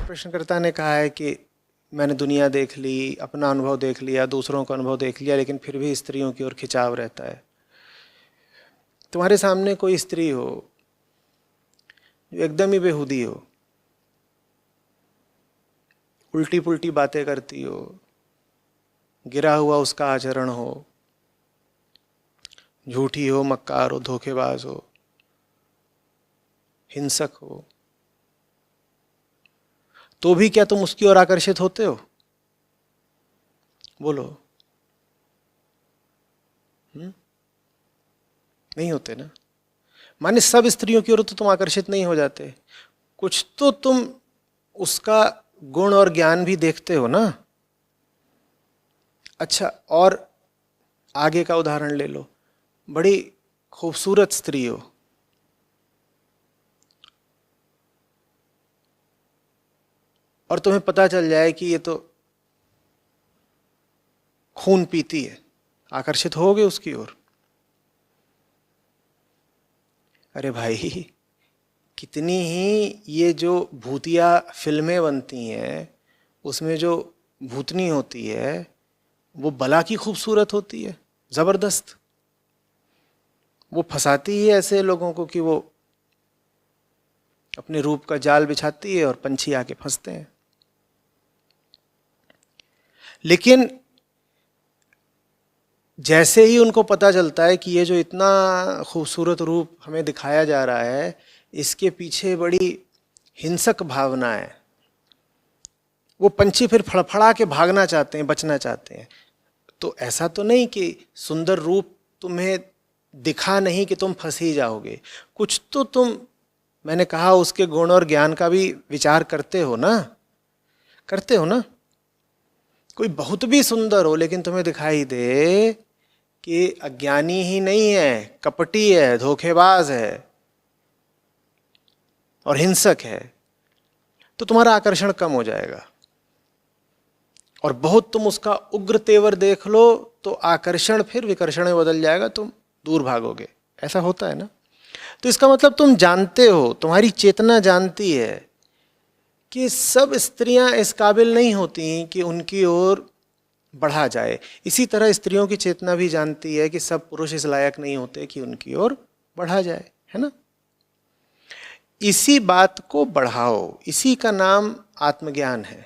प्रश्नकर्ता ने कहा है कि मैंने दुनिया देख ली, अपना अनुभव देख लिया, दूसरों का अनुभव देख लिया, लेकिन फिर भी स्त्रियों की ओर खिंचाव रहता है। तुम्हारे सामने कोई स्त्री हो जो एकदम ही बेहूदी हो, उल्टी पुल्टी बातें करती हो, गिरा हुआ उसका आचरण हो, झूठी हो, मक्कार हो, धोखेबाज हो, हिंसक हो, तो भी क्या तुम उसकी ओर आकर्षित होते हो? बोलो। नहीं होते ना। माने सब स्त्रियों की ओर तो तुम आकर्षित नहीं हो जाते, कुछ तो तुम उसका गुण और ज्ञान भी देखते हो ना। अच्छा, और आगे का उदाहरण ले लो। बड़ी खूबसूरत स्त्री हो, और तुम्हें पता चल जाए कि ये तो खून पीती है, आकर्षित होगे उसकी ओर? अरे भाई, कितनी ही ये जो भूतिया फिल्में बनती हैं, उसमें जो भूतनी होती है वो बला की खूबसूरत होती है, जबरदस्त। वो फंसाती है ऐसे लोगों को कि वो अपने रूप का जाल बिछाती है और पंछी आके फंसते हैं। लेकिन जैसे ही उनको पता चलता है कि ये जो इतना खूबसूरत रूप हमें दिखाया जा रहा है, इसके पीछे बड़ी हिंसक भावना है, वो पंछी फिर फड़फड़ा के भागना चाहते हैं, बचना चाहते हैं। तो ऐसा तो नहीं कि सुंदर रूप तुम्हें दिखा नहीं कि तुम फंस ही जाओगे, कुछ तो तुम, मैंने कहा, उसके गुण और ज्ञान का भी विचार करते हो ना, करते हो ना। कोई बहुत भी सुंदर हो लेकिन तुम्हें दिखाई दे कि अज्ञानी ही नहीं है, कपटी है, धोखेबाज है और हिंसक है, तो तुम्हारा आकर्षण कम हो जाएगा। और बहुत तुम उसका उग्र तेवर देख लो तो आकर्षण फिर विकर्षण में बदल जाएगा, तुम दूर भागोगे। ऐसा होता है ना। तो इसका मतलब तुम जानते हो, तुम्हारी चेतना जानती है कि सब स्त्रियां इस काबिल नहीं होती कि उनकी ओर बढ़ा जाए। इसी तरह स्त्रियों की चेतना भी जानती है कि सब पुरुष इस लायक नहीं होते कि उनकी ओर बढ़ा जाए, है ना। इसी बात को बढ़ाओ, इसी का नाम आत्मज्ञान है।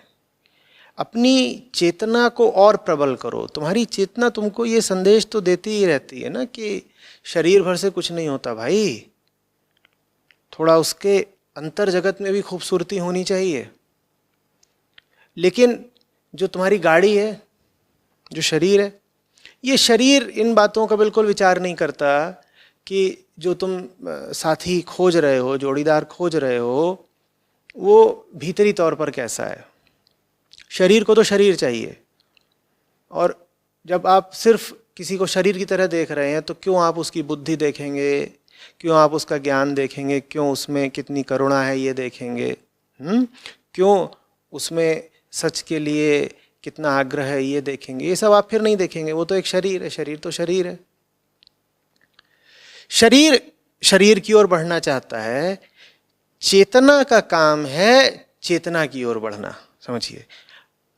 अपनी चेतना को और प्रबल करो। तुम्हारी चेतना तुमको ये संदेश तो देती ही रहती है ना कि शरीर भर से कुछ नहीं होता भाई, थोड़ा उसके अंतर जगत में भी खूबसूरती होनी चाहिए। लेकिन जो तुम्हारी गाड़ी है, जो शरीर है, ये शरीर इन बातों का बिल्कुल विचार नहीं करता कि जो तुम साथी खोज रहे हो, जोड़ीदार खोज रहे हो, वो भीतरी तौर पर कैसा है। शरीर को तो शरीर चाहिए, और जब आप सिर्फ किसी को शरीर की तरह देख रहे हैं तो क्यों आप उसकी बुद्धि देखेंगे, क्यों आप उसका ज्ञान देखेंगे, क्यों उसमें कितनी करुणा है ये देखेंगे, क्यों उसमें सच के लिए कितना आग्रह है ये देखेंगे। ये सब आप फिर नहीं देखेंगे, वो तो एक शरीर है, शरीर तो शरीर है। शरीर शरीर की ओर बढ़ना चाहता है, चेतना का काम है चेतना की ओर बढ़ना। समझिए,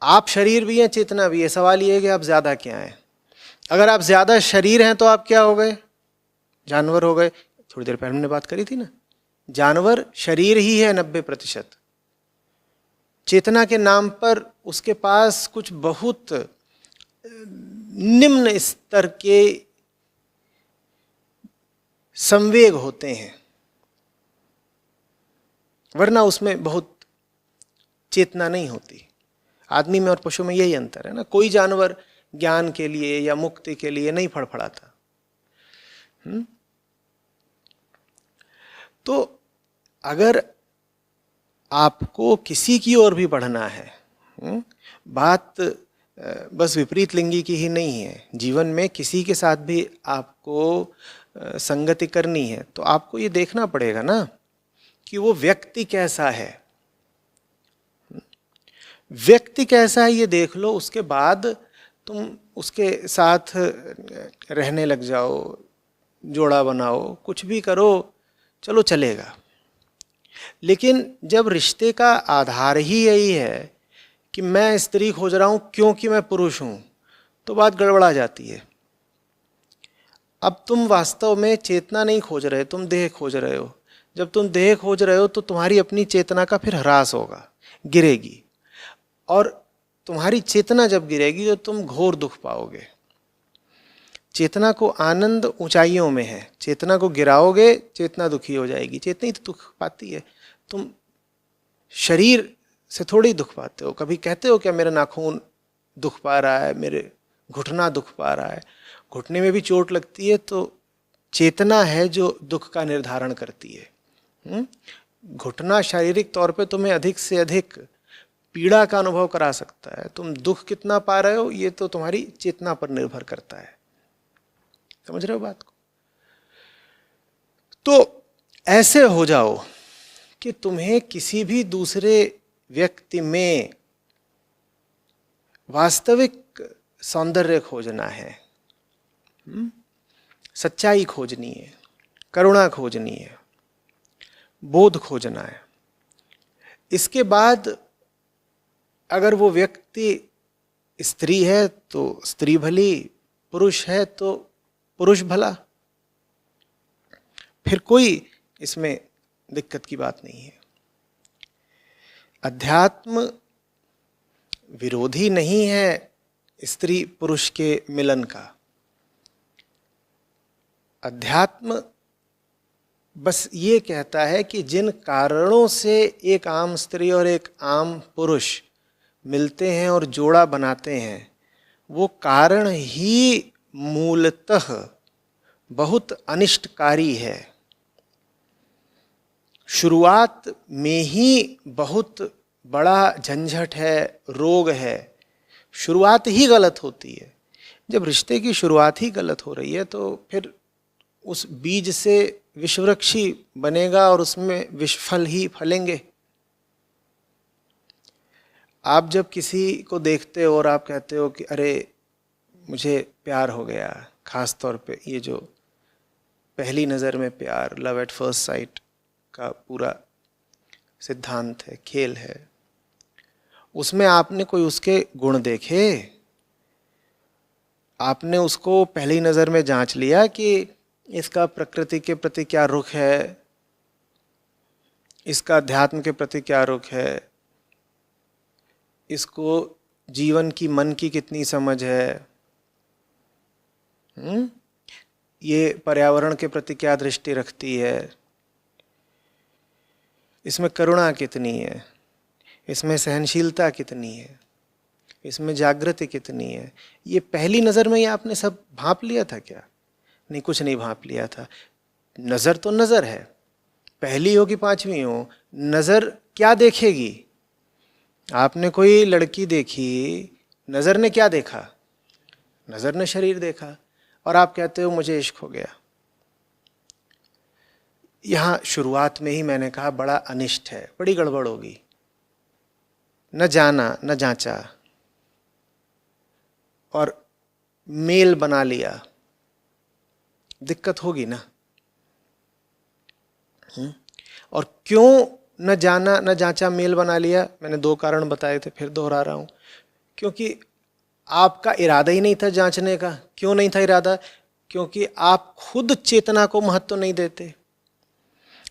आप शरीर भी हैं, चेतना भी है। सवाल ये है कि आप ज्यादा क्या हैं। अगर आप ज्यादा शरीर हैं तो आप क्या हो गए? जानवर हो गए। थोड़ी देर पहले हमने बात करी थी ना, जानवर शरीर ही है 90%। चेतना के नाम पर उसके पास कुछ बहुत निम्न स्तर के संवेग होते हैं, वरना उसमें बहुत चेतना नहीं होती। आदमी में और पशु में यही अंतर है ना। कोई जानवर ज्ञान के लिए या मुक्ति के लिए नहीं फड़फड़ाता। तो अगर आपको किसी की ओर भी बढ़ना है, बात बस विपरीत लिंगी की ही नहीं है, जीवन में किसी के साथ भी आपको संगति करनी है, तो आपको ये देखना पड़ेगा ना कि वो व्यक्ति कैसा है। व्यक्ति कैसा है ये देख लो, उसके बाद तुम उसके साथ रहने लग जाओ, जोड़ा बनाओ, कुछ भी करो, चलो चलेगा। लेकिन जब रिश्ते का आधार ही यही है कि मैं स्त्री खोज रहा हूं क्योंकि मैं पुरुष हूं, तो बात गड़बड़ा जाती है। अब तुम वास्तव में चेतना नहीं खोज रहे, तुम देह खोज रहे हो। जब तुम देह खोज रहे हो तो तुम्हारी अपनी चेतना का फिर ह्रास होगा, गिरेगी। और तुम्हारी चेतना जब गिरेगी तो तुम घोर दुख पाओगे। चेतना को आनंद ऊंचाइयों में है, चेतना को गिराओगे चेतना दुखी हो जाएगी। चेतना ही तो दुख पाती है, तुम शरीर से थोड़ी दुख पाते हो। कभी कहते हो क्या मेरा नाखून दुख पा रहा है, मेरे घुटना दुख पा रहा है? घुटने में भी चोट लगती है तो चेतना है जो दुख का निर्धारण करती है। घुटना शारीरिक तौर पे तुम्हें अधिक से अधिक पीड़ा का अनुभव करा सकता है, तुम दुख कितना पा रहे हो ये तो तुम्हारी चेतना पर निर्भर करता है। समझ रहे हो बात को? तो ऐसे हो जाओ कि तुम्हें किसी भी दूसरे व्यक्ति में वास्तविक सौंदर्य खोजना है, सच्चाई खोजनी है, करुणा खोजनी है, बोध खोजना है। इसके बाद अगर वो व्यक्ति स्त्री है तो स्त्री भली, पुरुष है तो पुरुष भला, फिर कोई इसमें दिक्कत की बात नहीं है। अध्यात्म विरोधी नहीं है स्त्री पुरुष के मिलन का। अध्यात्म बस ये कहता है कि जिन कारणों से एक आम स्त्री और एक आम पुरुष मिलते हैं और जोड़ा बनाते हैं, वो कारण ही मूलतः बहुत अनिष्टकारी है। शुरुआत में ही बहुत बड़ा झंझट है, रोग है। शुरुआत ही गलत होती है। जब रिश्ते की शुरुआत ही गलत हो रही है तो फिर उस बीज से विषवृक्ष ही बनेगा और उसमें विषफल ही फलेंगे। आप जब किसी को देखते हो और आप कहते हो कि अरे मुझे प्यार हो गया, खास तौर पे ये जो पहली नज़र में प्यार, लव एट फर्स्ट साइट का पूरा सिद्धांत है, खेल है, उसमें आपने कोई उसके गुण देखे? आपने उसको पहली नज़र में जांच लिया कि इसका प्रकृति के प्रति क्या रुख है, इसका अध्यात्म के प्रति क्या रुख है, इसको जीवन की मन की कितनी समझ है, ये पर्यावरण के प्रति क्या दृष्टि रखती है, इसमें करुणा कितनी है, इसमें सहनशीलता कितनी है, इसमें जागृति कितनी है? ये पहली नज़र में ही आपने सब भांप लिया था क्या? नहीं, कुछ नहीं भांप लिया था। नज़र तो नज़र है, पहली हो कि पांचवी हो, नज़र क्या देखेगी? आपने कोई लड़की देखी, नज़र ने क्या देखा? नज़र ने शरीर देखा, और आप कहते हो मुझे इश्क हो गया। यहाँ शुरुआत में ही मैंने कहा बड़ा अनिष्ट है, बड़ी गड़बड़ होगी। न जाना न जांचा और मेल बना लिया, दिक्कत होगी ना। और क्यों न जाना न जांचा मेल बना लिया? मैंने दो कारण बताए थे, फिर दोहरा रहा हूं। क्योंकि आपका इरादा ही नहीं था जांचने का। क्यों नहीं था इरादा? क्योंकि आप खुद चेतना को महत्व नहीं देते।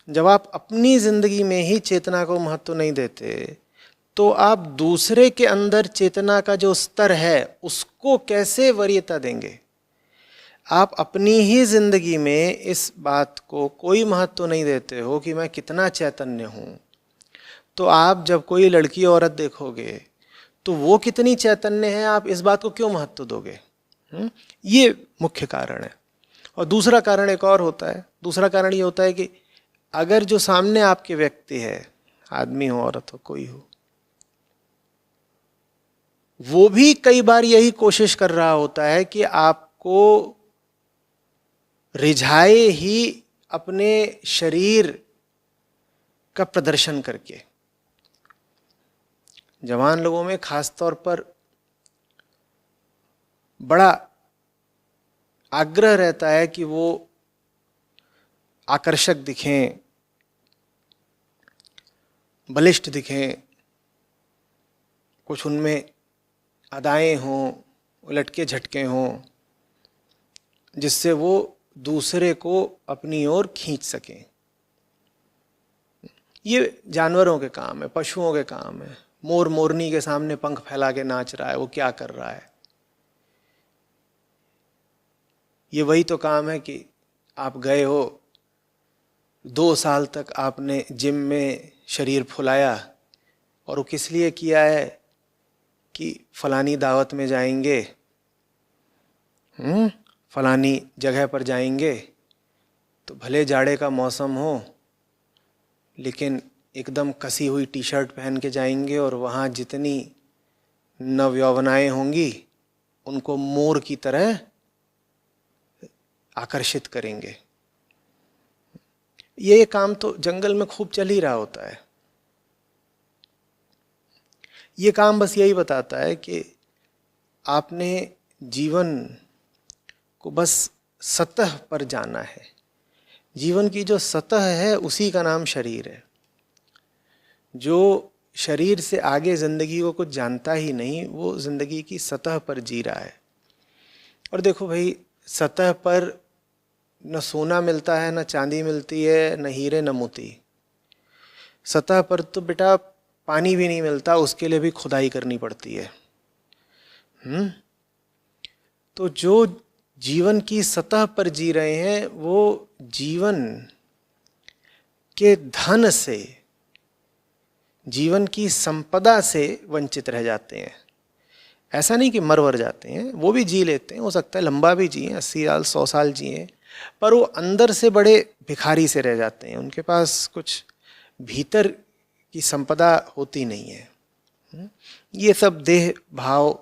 जब आप अपनी जिंदगी में ही चेतना को महत्व नहीं देते तो आप दूसरे के अंदर चेतना का जो स्तर है उसको कैसे वरीयता देंगे? आप अपनी ही जिंदगी में इस बात को कोई महत्व नहीं देते हो कि मैं कितना चैतन्य हूँ, तो आप जब कोई लड़की औरत देखोगे तो वो कितनी चैतन्य है, आप इस बात को क्यों महत्व दोगे? ये मुख्य कारण है। और दूसरा कारण एक और होता है। दूसरा कारण ये होता है कि अगर जो सामने आपके व्यक्ति है, आदमी हो औरत हो कोई हो, वो भी कई बार यही कोशिश कर रहा होता है कि आपको रिझाए ही अपने शरीर का प्रदर्शन करके। जवान लोगों में खास तौर पर बड़ा आग्रह रहता है कि वो आकर्षक दिखें, बलिष्ठ दिखें, कुछ उनमें अदाएं हों, लटके झटके हों, जिससे वो दूसरे को अपनी ओर खींच सकें। ये जानवरों के काम है, पशुओं के काम है। मोर मोरनी के सामने पंख फैला के नाच रहा है, वो क्या कर रहा है? ये वही तो काम है कि आप गए हो, 2 साल तक आपने जिम में शरीर फुलाया, और वो किस लिए किया है कि फलानी दावत में जाएंगे, फलानी जगह पर जाएंगे, तो भले जाड़े का मौसम हो लेकिन एकदम कसी हुई टी शर्ट पहन के जाएंगे, और वहाँ जितनी नवयौवनाएं होंगी उनको मोर की तरह आकर्षित करेंगे। ये काम तो जंगल में खूब चल ही रहा होता है। ये काम बस यही बताता है कि आपने जीवन को बस सतह पर जाना है। जीवन की जो सतह है उसी का नाम शरीर है। जो शरीर से आगे जिंदगी को कुछ जानता ही नहीं, वो जिंदगी की सतह पर जी रहा है। और देखो भाई, सतह पर न सोना मिलता है, न चांदी मिलती है, न हीरे न मोती। सतह पर तो बेटा पानी भी नहीं मिलता, उसके लिए भी खुदाई करनी पड़ती है। तो जो जीवन की सतह पर जी रहे हैं वो जीवन के धन से, जीवन की संपदा से वंचित रह जाते हैं। ऐसा नहीं कि मर वर जाते हैं, वो भी जी लेते हैं, हो सकता है लंबा भी जिए, 80 साल 100 साल जिए, पर वो अंदर से बड़े भिखारी से रह जाते हैं। उनके पास कुछ भीतर की संपदा होती नहीं है। ये सब देह भाव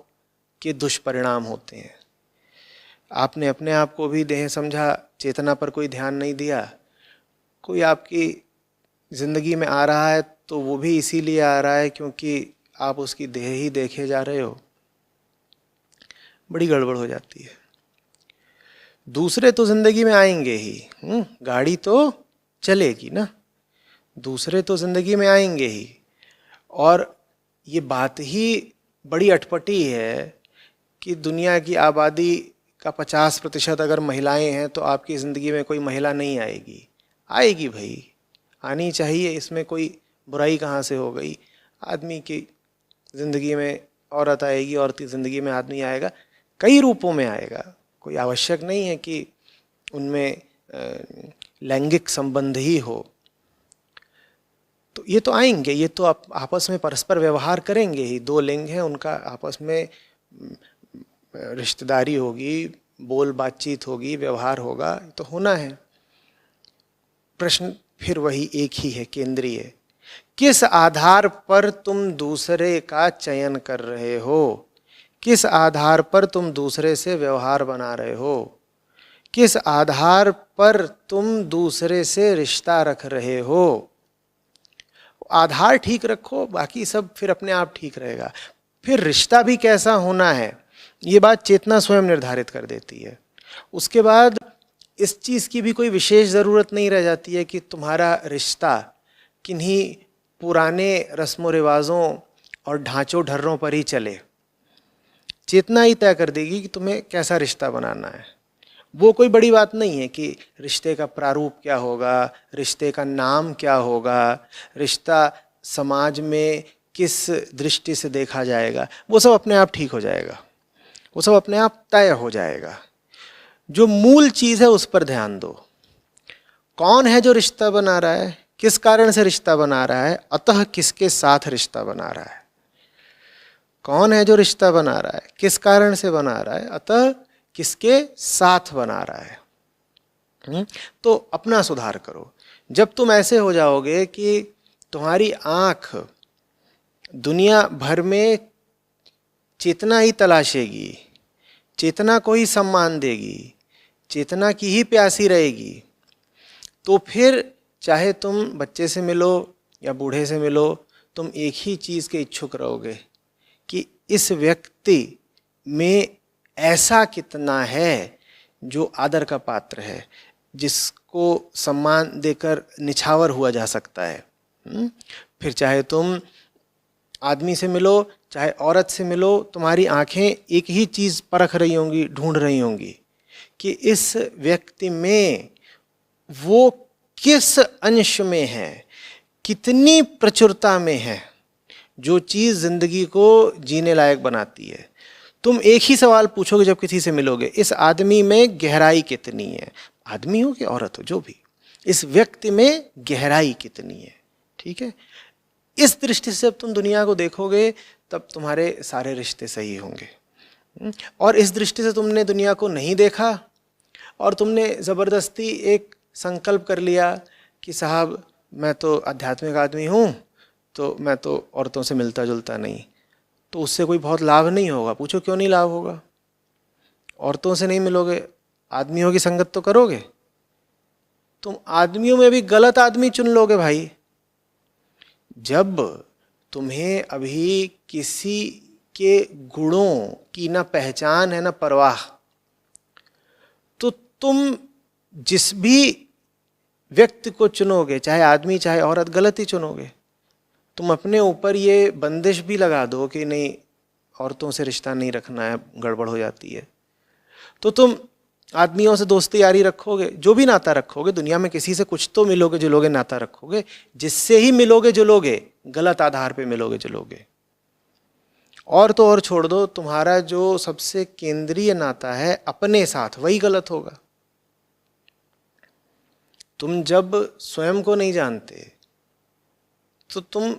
के दुष्परिणाम होते हैं। आपने अपने आप को भी देह समझा, चेतना पर कोई ध्यान नहीं दिया। कोई आपकी जिंदगी में आ रहा है तो वो भी इसीलिए आ रहा है क्योंकि आप उसकी देह ही देखे जा रहे हो। बड़ी गड़बड़ हो जाती है। दूसरे तो जिंदगी में आएंगे ही, गाड़ी तो चलेगी ना, दूसरे तो जिंदगी में आएंगे ही। और ये बात ही बड़ी अटपटी है कि दुनिया की आबादी का 50% अगर महिलाएं हैं तो आपकी ज़िंदगी में कोई महिला नहीं आएगी। आएगी भाई, आनी चाहिए, इसमें कोई बुराई कहाँ से हो गई। आदमी की ज़िंदगी में औरत आएगी, औरत की ज़िंदगी में आदमी आएगा, कई रूपों में आएगा। कोई आवश्यक नहीं है कि उनमें लैंगिक संबंध ही हो। तो ये तो आएंगे, ये तो आपस में परस्पर व्यवहार करेंगे ही। 2 लिंग हैं, उनका आपस में रिश्तेदारी होगी, बोल बातचीत होगी, व्यवहार होगा, तो होना है। प्रश्न फिर वही एक ही है, केंद्रीय। किस आधार पर तुम दूसरे का चयन कर रहे हो? किस आधार पर तुम दूसरे से व्यवहार बना रहे हो? किस आधार पर तुम दूसरे से रिश्ता रख रहे हो? आधार ठीक रखो, बाकी सब फिर अपने आप ठीक रहेगा। फिर रिश्ता भी कैसा होना है ये बात चेतना स्वयं निर्धारित कर देती है। उसके बाद इस चीज़ की भी कोई विशेष ज़रूरत नहीं रह जाती है कि तुम्हारा रिश्ता किन्हीं पुराने रस्मों रिवाजों और ढांचों ढर्रों पर ही चले। चेतना ही तय कर देगी कि तुम्हें कैसा रिश्ता बनाना है। वो कोई बड़ी बात नहीं है कि रिश्ते का प्रारूप क्या होगा, रिश्ते का नाम क्या होगा, रिश्ता समाज में किस दृष्टि से देखा जाएगा। वो सब अपने आप ठीक हो जाएगा, वो सब अपने आप तय हो जाएगा। जो मूल चीज़ है उस पर ध्यान दो। कौन है जो रिश्ता बना रहा है, किस कारण से रिश्ता बना रहा है, अतः किसके साथ रिश्ता बना रहा है। कौन है जो रिश्ता बना रहा है, किस कारण से बना रहा है, अतः किसके साथ बना रहा है। तो अपना सुधार करो। जब तुम ऐसे हो जाओगे कि तुम्हारी आँख दुनिया भर में चेतना ही तलाशेगी, चेतना को ही सम्मान देगी, चेतना की ही प्यासी रहेगी, तो फिर चाहे तुम बच्चे से मिलो या बूढ़े से मिलो, तुम एक ही चीज़ के इच्छुक रहोगे कि इस व्यक्ति में ऐसा कितना है जो आदर का पात्र है, जिसको सम्मान देकर निछावर हुआ जा सकता है। फिर चाहे तुम आदमी से मिलो चाहे औरत से मिलो, तुम्हारी आंखें एक ही चीज़ परख रही होंगी, ढूंढ रही होंगी कि इस व्यक्ति में वो किस अंश में है, कितनी प्रचुरता में है, जो चीज़ जिंदगी को जीने लायक बनाती है। तुम एक ही सवाल पूछोगे जब किसी से मिलोगे, इस आदमी में गहराई कितनी है, आदमी हो कि औरत हो जो भी, इस व्यक्ति में गहराई कितनी है। ठीक है, इस दृष्टि से जब तुम दुनिया को देखोगे तब तुम्हारे सारे रिश्ते सही होंगे। और इस दृष्टि से तुमने दुनिया को नहीं देखा और तुमने ज़बरदस्ती एक संकल्प कर लिया कि साहब मैं तो आध्यात्मिक आदमी हूँ, तो मैं तो औरतों से मिलता जुलता नहीं, तो उससे कोई बहुत लाभ नहीं होगा। पूछो क्यों नहीं लाभ होगा? औरतों से नहीं मिलोगे, आदमियों की संगत तो करोगे। तुम आदमियों में भी गलत आदमी चुन लोगे भाई। जब तुम्हें अभी किसी के गुणों की ना पहचान है ना परवाह, तो तुम जिस भी व्यक्ति को चुनोगे, चाहे आदमी चाहे औरत, गलत ही चुनोगे। तुम अपने ऊपर ये बंदिश भी लगा दो कि नहीं औरतों से रिश्ता नहीं रखना है, गड़बड़ हो जाती है, तो तुम आदमियों से दोस्ती यारी रखोगे, जो भी नाता रखोगे दुनिया में किसी से कुछ तो मिलोगे जुलोगे, नाता रखोगे, जिससे ही मिलोगे जुलोगे गलत आधार पे मिलोगे जुलोगे। और तो और छोड़ दो, तुम्हारा जो सबसे केंद्रीय नाता है अपने साथ, वही गलत होगा। तुम जब स्वयं को नहीं जानते तो तुम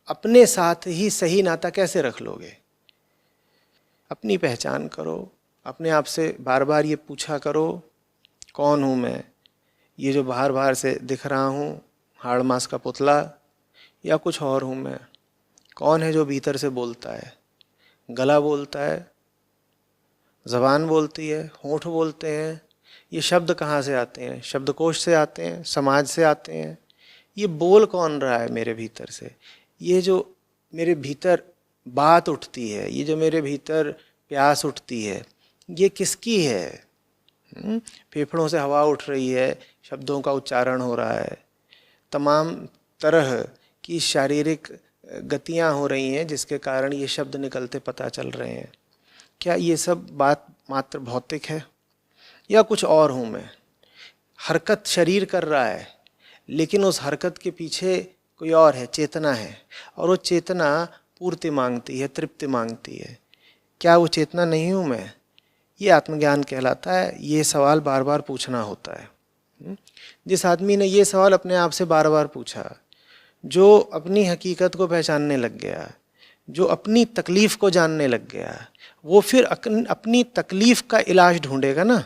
अपने साथ ही सही नाता कैसे रख लोगे? अपनी पहचान करो, अपने आप से बार बार ये पूछा करो, कौन हूँ मैं? ये जो बाहर बाहर से दिख रहा हूँ, हाड़ मास का पुतला, या कुछ और हूँ मैं? कौन है जो भीतर से बोलता है? गला बोलता है, ज़बान बोलती है, होंठ बोलते हैं। ये शब्द कहाँ से आते हैं? शब्दकोश से आते हैं, समाज से आते हैं। ये बोल कौन रहा है मेरे भीतर से? ये जो मेरे भीतर बात उठती है, ये जो मेरे भीतर प्यास उठती है, ये किसकी है? फेफड़ों से हवा उठ रही है, शब्दों का उच्चारण हो रहा है, तमाम तरह की शारीरिक गतियां हो रही हैं जिसके कारण ये शब्द निकलते पता चल रहे हैं। क्या ये सब बात मात्र भौतिक है या कुछ और हूँ मैं? हरकत शरीर कर रहा है, लेकिन उस हरकत के पीछे कोई और है, चेतना है, और वो चेतना पूर्ति मांगती है, तृप्ति मांगती है। क्या वो चेतना नहीं हूँ मैं? ये आत्मज्ञान कहलाता है। ये सवाल बार बार पूछना होता है। जिस आदमी ने ये सवाल अपने आप से बार बार पूछा, जो अपनी हकीकत को पहचानने लग गया, जो अपनी तकलीफ़ को जानने लग गया, वो फिर अपनी तकलीफ़ का इलाज ढूंढेगा ना।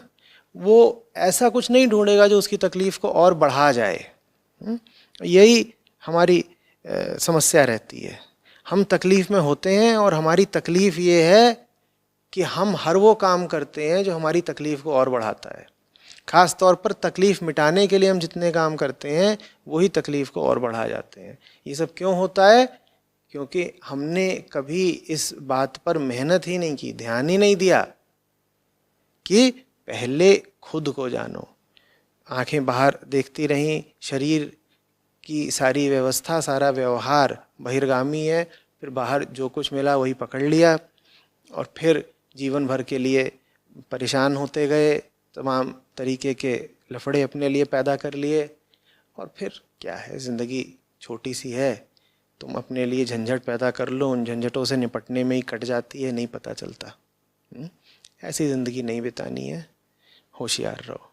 वो ऐसा कुछ नहीं ढूंढेगा जो उसकी तकलीफ़ को और बढ़ा जाए। यही हमारी समस्या रहती है। हम तकलीफ़ में होते हैं और हमारी तकलीफ़ ये है कि हम हर वो काम करते हैं जो हमारी तकलीफ़ को और बढ़ाता है। ख़ास तौर पर तकलीफ़ मिटाने के लिए हम जितने काम करते हैं वही तकलीफ़ को और बढ़ा जाते हैं। ये सब क्यों होता है? क्योंकि हमने कभी इस बात पर मेहनत ही नहीं की, ध्यान ही नहीं दिया कि पहले खुद को जानो। आंखें बाहर देखती रहीं, शरीर की सारी व्यवस्था, सारा व्यवहार बहिर्गामी है, फिर बाहर जो कुछ मिला वही पकड़ लिया और फिर जीवन भर के लिए परेशान होते गए, तमाम तरीके के लफड़े अपने लिए पैदा कर लिए। और फिर क्या है, ज़िंदगी छोटी सी है, तुम अपने लिए झंझट पैदा कर लो, उन झंझटों से निपटने में ही कट जाती है, नहीं पता चलता। ऐसी ज़िंदगी नहीं बितानी है, होशियार रहो।